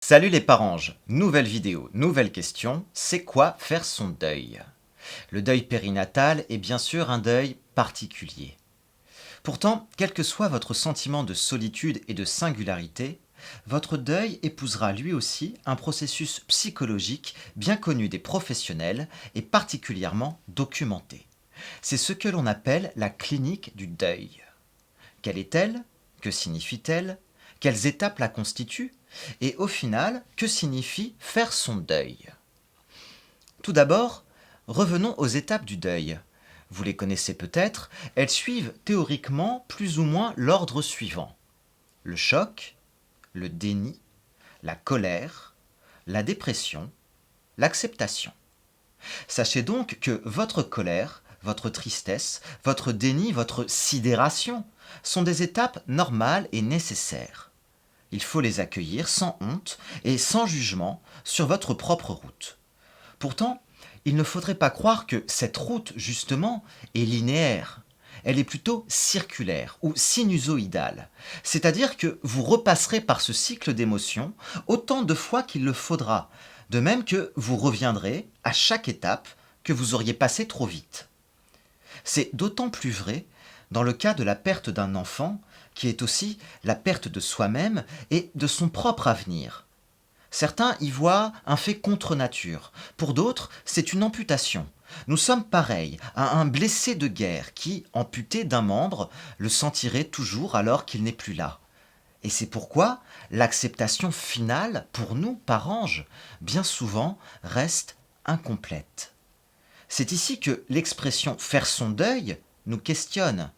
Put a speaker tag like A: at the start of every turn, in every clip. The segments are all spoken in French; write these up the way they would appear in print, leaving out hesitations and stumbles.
A: Salut les paranges, nouvelle vidéo, nouvelle question, c'est quoi faire son deuil? Le deuil périnatal est bien sûr un deuil particulier. Pourtant, quel que soit votre sentiment de solitude et de singularité, votre deuil épousera lui aussi un processus psychologique bien connu des professionnels et particulièrement documenté. C'est ce que l'on appelle la clinique du deuil. Quelle est-elle? Que signifie-t-elle? Quelles étapes la constituent? Et au final, que signifie faire son deuil? Tout d'abord, revenons aux étapes du deuil. Vous les connaissez peut-être, elles suivent théoriquement plus ou moins l'ordre suivant. Le choc, le déni, la colère, la dépression, l'acceptation. Sachez donc que votre colère, votre tristesse, votre déni, votre sidération sont des étapes normales et nécessaires. Il faut les accueillir sans honte et sans jugement sur votre propre route. Pourtant, il ne faudrait pas croire que cette route, justement, est linéaire. Elle est plutôt circulaire ou sinusoïdale, c'est-à-dire que vous repasserez par ce cycle d'émotions autant de fois qu'il le faudra, de même que vous reviendrez à chaque étape que vous auriez passé trop vite. C'est d'autant plus vrai dans le cas de la perte d'un enfant, qui est aussi la perte de soi-même et de son propre avenir. Certains y voient un fait contre nature, pour d'autres, c'est une amputation. Nous sommes pareils à un blessé de guerre qui, amputé d'un membre, le sentirait toujours alors qu'il n'est plus là. Et c'est pourquoi l'acceptation finale, pour nous, par ange, bien souvent reste incomplète. C'est ici que l'expression faire son deuil nous questionne.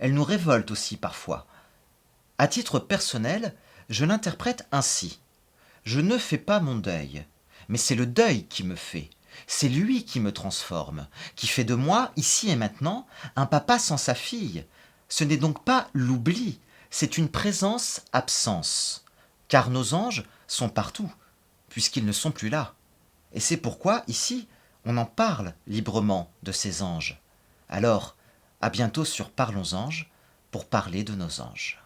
A: Elle nous révolte aussi parfois. À titre personnel, je l'interprète ainsi. Je ne fais pas mon deuil, mais c'est le deuil qui me fait. C'est lui qui me transforme, qui fait de moi, ici et maintenant, un papa sans sa fille. Ce n'est donc pas l'oubli, c'est une présence-absence. Car nos anges sont partout, puisqu'ils ne sont plus là. Et c'est pourquoi, ici, on en parle librement de ces anges. Alors, à bientôt sur Parlons Anges, pour parler de nos anges.